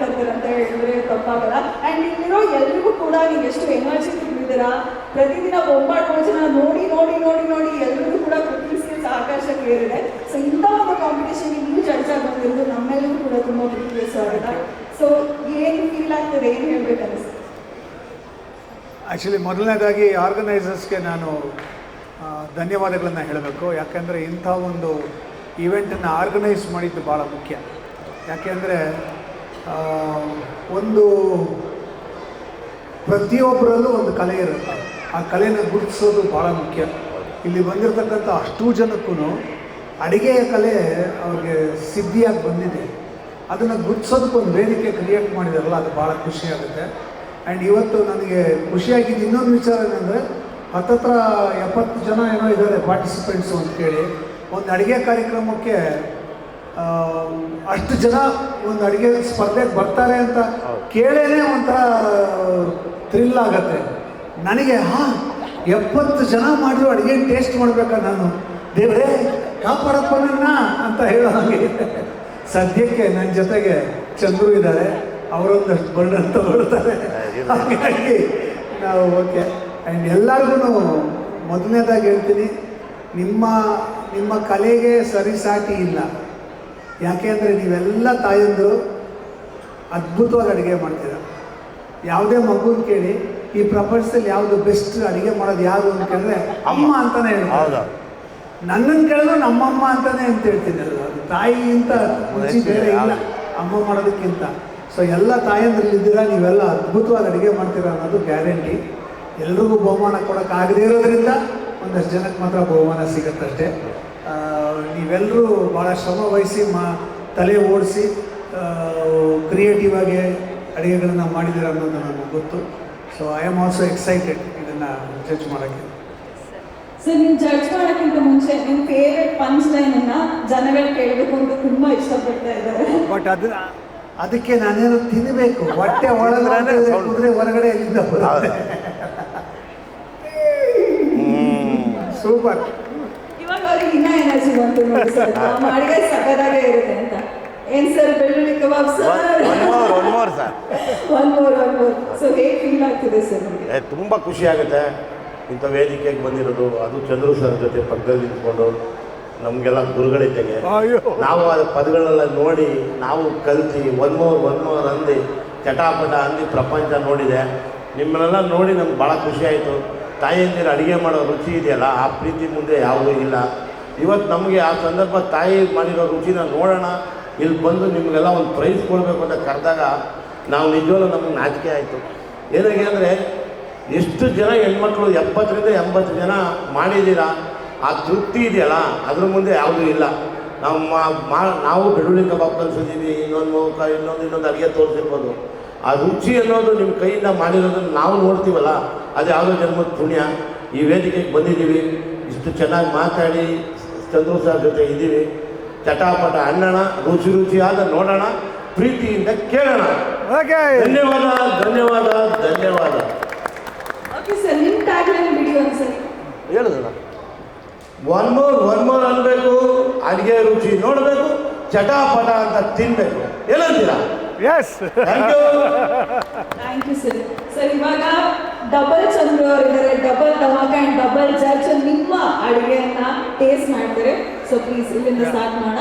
ಕರ್ತಾರೆ ಅಂತ ಹೇಳಿದ್ರೆ ತಪ್ಪಾಗಲ್ಲ. ಆ್ಯಂಡ್ ಇಲ್ಲಿರೋ ಎಲ್ರಿಗೂ ಕೂಡ ನೀವು ಎಷ್ಟು ಎನರ್ಜಿ ತುಂಬಿದ್ದೀರಾ, ಪ್ರತಿದಿನ ಬೊಂಬಾಟ್ ಭೋಜನ ನೋಡಿ ನೋಡಿ ನೋಡಿ ನೋಡಿ ಎಲ್ರಿಗೂ ಕೂಡ ಕುಕಿಂಗ್ ಸ್ಕಿಲ್ಸ್ ಆಕಾಶಕ್ಕೆ ಏರಿದೆ. ಸೊ ಇಂಥ ಒಂದು ಕಾಂಪಿಟೇಷನ್ಗೆ ನೀವು ಜಡ್ಜ್ ಆಗಿ ಬಂದಿರೋದು ನಮ್ಮೆಲ್ಲರೂ ಕೂಡ ತುಂಬ ಪ್ರೀತಿಯ ಸ್ವಾಗತ. ಸೊ ಏನು ಫೀಲ್ ಆಗ್ತದೆ, ಏನು ಹೇಳ್ಬೇಕು ಅನಿಸ್ತದೆ? ಆ್ಯಕ್ಚುಲಿ ಮೊದಲನೇದಾಗಿ ಆರ್ಗನೈಸರ್ಸ್ಗೆ ನಾನು ಧನ್ಯವಾದಗಳನ್ನು ಹೇಳಬೇಕು. ಯಾಕೆಂದರೆ ಇಂಥ ಒಂದು ಈವೆಂಟನ್ನು ಆರ್ಗನೈಸ್ ಮಾಡಿದ್ದು ಭಾಳ ಮುಖ್ಯ. ಯಾಕೆಂದರೆ ಒಂದು ಪ್ರತಿಯೊಬ್ಬರಲ್ಲೂ ಒಂದು ಕಲೆ ಇರುತ್ತೆ, ಆ ಕಲೆನ ಗುರುತಿಸೋದು ಭಾಳ ಮುಖ್ಯ. ಇಲ್ಲಿ ಬಂದಿರತಕ್ಕಂಥ ಅಷ್ಟೂ ಜನಕ್ಕೂ ಅಡುಗೆಯ ಕಲೆ ಅವ್ರಿಗೆ ಸಿದ್ಧಿಯಾಗಿ ಬಂದಿದೆ. ಅದನ್ನು ಗುರುತಿಸೋದಕ್ಕೊಂದು ವೇದಿಕೆ ಕ್ರಿಯೇಟ್ ಮಾಡಿದಾರಲ್ಲ, ಅದು ಭಾಳ ಖುಷಿಯಾಗುತ್ತೆ. ಆ್ಯಂಡ್ ಇವತ್ತು ನನಗೆ ಖುಷಿಯಾಗಿದ್ದು ಇನ್ನೊಂದು ವಿಚಾರ ಏನಂದರೆ, ಹತ್ತತ್ರ 70 ಜನ ಏನೋ ಇದ್ದಾರೆ ಪಾರ್ಟಿಸಿಪೆಂಟ್ಸು ಅಂತ ಕೇಳಿ. ಒಂದು ಅಡುಗೆ ಕಾರ್ಯಕ್ರಮಕ್ಕೆ ಅಷ್ಟು ಜನ ಒಂದು ಅಡುಗೆ ಸ್ಪರ್ಧೆಗೆ ಬರ್ತಾರೆ ಅಂತ ಕೇಳೇ ಒಂಥರ ಥ್ರಿಲ್ ಆಗುತ್ತೆ ನನಗೆ. 70 ಜನ ಮಾಡಿರೋ ಅಡುಗೆ ಟೇಸ್ಟ್ ಮಾಡಬೇಕಾ ನಾನು, ದೇವರೇ ಕಾಪಾಡಪ್ಪ ನನ್ನ ಅಂತ ಹೇಳೋ ಹಾಗೆ. ಸದ್ಯಕ್ಕೆ ನನ್ನ ಜೊತೆಗೆ ಚಂದ್ರು ಇದ್ದಾರೆ, ಅವರೊಂದಷ್ಟು ಬರ್ಡನ್ ತಗೊಳ್ತಾರೆ. ಹಾಗಾಗಿ ನಾವು ಓಕೆ. ಆ್ಯಂಡ್ ಎಲ್ಲರಿಗೂ ಮೊದಲನೇದಾಗಿ ಹೇಳ್ತೀನಿ, ನಿಮ್ಮ ಕಲೆಗೆ ಸರಿಸಾಟಿ ಇಲ್ಲ. ಯಾಕೆ ಅಂದರೆ ನೀವೆಲ್ಲ ತಾಯಂದರು ಅದ್ಭುತವಾಗಿ ಅಡುಗೆ ಮಾಡ್ತೀರ. ಯಾವುದೇ ಮಗುನ ಕೇಳಿ ಈ ಪ್ರಪಂಚದಲ್ಲಿ ಯಾವುದು ಬೆಸ್ಟ್ ಅಡುಗೆ ಮಾಡೋದು ಯಾರು ಅಂತ ಕೇಳಿದ್ರೆ ಅಮ್ಮ ಅಂತಲೇ ಹೇಳ್ತಾರೆ. ನನ್ನನ್ನು ಕೇಳಿದ್ರು ನಮ್ಮಮ್ಮ ಅಂತಲೇ ಅಂತ ಹೇಳ್ತೀನಿ. ಅದು ತಾಯಿಗಿಂತ ರುಚಿ ಬೇರೆ ಇಲ್ಲ ಅಮ್ಮ ಮಾಡೋದಕ್ಕಿಂತ. ಸೊ ಎಲ್ಲ ತಾಯಂದ್ರಲ್ಲಿದ್ದೀರಾ, ನೀವೆಲ್ಲ ಅದ್ಭುತವಾಗಿ ಅಡುಗೆ ಮಾಡ್ತೀರಾ ಅನ್ನೋದು ಗ್ಯಾರಂಟಿ. ಎಲ್ರಿಗೂ ಬಹುಮಾನ ಕೊಡೋಕ್ಕಾಗದೇ ಇರೋದ್ರಿಂದ ಒಂದಷ್ಟು ಜನಕ್ಕೆ ಮಾತ್ರ ಬಹುಮಾನ ಸಿಗುತ್ತಷ್ಟೇ. ನೀವೆಲ್ಲರೂ ಭಾಳ ಶ್ರಮ ವಹಿಸಿ ತಲೆ ಓಡಿಸಿ ಕ್ರಿಯೇಟಿವ್ ಆಗಿ ಅಡುಗೆಗಳನ್ನು ಮಾಡಿದ್ದೀರ ಅನ್ನೋದು ನನಗೆ ಗೊತ್ತು. So I am also excited ಇದನ್ನು ಜಡ್ಜ್ ಮಾಡೋಕ್ಕೆ. ಸೊ ನೀವು ಜಡ್ಜ್ ಮಾಡೋಕ್ಕಿಂತ ಮುಂಚೆ ನಿಮ್ಮ ಫೇವ್ರೆಟ್ ಪಂಚ್ ಲೈನನ್ನು ಜನಗಳು ಕೇಳಬೇಕು ಅಂತ ತುಂಬ ಇಷ್ಟಪಡ್ತಾ ಇದ್ದಾರೆ. ಬಟ್ ಅದಕ್ಕೆ ನಾನೇನು ತಿನ್ನಬೇಕು, ಹೊಟ್ಟೆ ಒಳಗಡೆ ಕುದುರೆ ಹೊರಗಡೆ ಎಲ್ಲಿಂದ ಬರುತ್ತೆ. ಸೂಪರ್. ಇವಾಗ ಅವ್ರಿಗೆ ಇನ್ನೂ ಎನರ್ಜಿ ಬಂತು ನೋಡಿ ಸರ್, ನಮ್ಮ ಅಡುಗೆ ಸಕ್ಕದಾಗೇ ಇರುತ್ತೆ ಅಂತ. ಏನು ಸರ್, ಬೆಳ್ಳುಳ್ಳಿ kebab sir? One more sir. One more. So ಹೇಗೆ ಫೀಲ್ ಆಗ್ತಿದೆ ಸರ್ ನಿಮಗೆ? ತುಂಬ ಖುಷಿ ಆಗುತ್ತೆ ಇಂಥ ವೇದಿಕೆಗೆ ಬಂದಿರೋದು. ಅದು ಚಂದ್ರು ಸರ್ ಜೊತೆ ಪಕ್ಕದಲ್ಲಿ ನಿಂತ್ಕೊಂಡು ನಮಗೆಲ್ಲ ಗುರುಗಳಿದ್ದಂಗೆ ನಾವು ಆ ಪದಗಳನ್ನೆಲ್ಲ ನೋಡಿ ನಾವು ಕಲ್ತು ಒನ್ ಮೋರ್ ಅಂದು ಚಟಾಪಟ ಅಂದು ಪ್ರಪಂಚ ನೋಡಿದೆ. ನಿಮ್ಮನ್ನೆಲ್ಲ ನೋಡಿ ನಮ್ಗೆ ಭಾಳ ಖುಷಿ ಆಯಿತು. ತಾಯಿಯಂದಿರು ಅಡುಗೆ ಮಾಡೋ ರುಚಿ ಇದೆಯಲ್ಲ, ಆ ಪ್ರೀತಿ ಮುಂದೆ ಯಾವುದೂ ಇಲ್ಲ. ಇವತ್ತು ನಮಗೆ ಆ ಸಂದರ್ಭ ತಾಯಿ ಮಾಡಿರೋ ರುಚಿನ ನೋಡೋಣ, ಇಲ್ಲಿ ಬಂದು ನಿಮಗೆಲ್ಲ ಒಂದು ಪ್ರೈಸ್ ಕೊಡಬೇಕು ಅಂತ ಕರೆದಾಗ ನಾವು ನಿಜವಲ್ಲೂ ನಮಗೆ ನಾಚಿಕೆ ಆಯಿತು. ಏನಾಗೆ ಅಂದರೆ ಎಷ್ಟು ಜನ ಹೆಣ್ಮಕ್ಳು 70ರಿಂದ 80 ಜನ ಮಾಡಿದ್ದೀರಾ, ಆ ತೃಪ್ತಿ ಇದೆಯಲ್ಲ ಅದ್ರ ಮುಂದೆ ಯಾವುದೂ ಇಲ್ಲ. ನಾವು ಬೆಳ್ಳುಳ್ಳಿ ಕಬಾಬ್ ಕಲಿಸಿದ್ದೀವಿ, ಇನ್ನೊಂದು ಅಡುಗೆ ತೋರಿಸಿರ್ಬೋದು. ಆ ರುಚಿ ಅನ್ನೋದು ನಿಮ್ಮ ಕೈಯಿಂದ ಮಾಡಿರೋದನ್ನು ನಾವು ನೋಡ್ತೀವಲ್ಲ, ಅದು ಯಾವುದೋ ಜನ್ಮದ ಪುಣ್ಯ. ಈ ವೇದಿಕೆಗೆ ಬಂದಿದ್ದೀವಿ, ಇಷ್ಟು ಚೆನ್ನಾಗಿ ಮಾತಾಡಿ ಚಂದ್ರು ಸರ್ ಜೊತೆ ಇದ್ದೀವಿ. ಚಟಾಪಟ ಅನ್ನೋಣ, ರುಚಿಯಾದ ನೋಡೋಣ, ಪ್ರೀತಿಯಿಂದ ಕೇಳೋಣ. ಧನ್ಯವಾದ. ಓಕೆ ಸರ್, ನಿಮ್ಮ ಟ್ಯಾಗ್ಲೈನ್ ಬಿಡಿ ಒಂದ್ಸರಿ ಹೇಳಿದಲ್ಲ. ಒನ್ ಮೋರ್ ಅನ್ಬೇಕು, ಅಡುಗೆ ರುಚಿ ನೋಡಬೇಕು, ಚಟಾಪಟ ಅಂತ ತಿನ್ಬೇಕು. ಏನಂತೀರಾ? Yes, thank you sir. Sir, ಇವಾಗ ಡಬಲ್ ಚಂದ್ರು ಅವರಿದ್ದಾರೆ, ಡಬಲ್ ಧಮಾಕ ಆ್ಯಂಡ್ ಡಬಲ್ ಜಡ್ಜ್ ನಿಮ್ಮ ಅಡುಗೆಯನ್ನು ಟೇಸ್ಟ್ ಮಾಡ್ತಾರೆ. ಸೊ ಪ್ಲೀಸ್ ಇಲ್ಲಿಂದ ಸ್ಟಾರ್ಟ್ ಮಾಡೋಣ.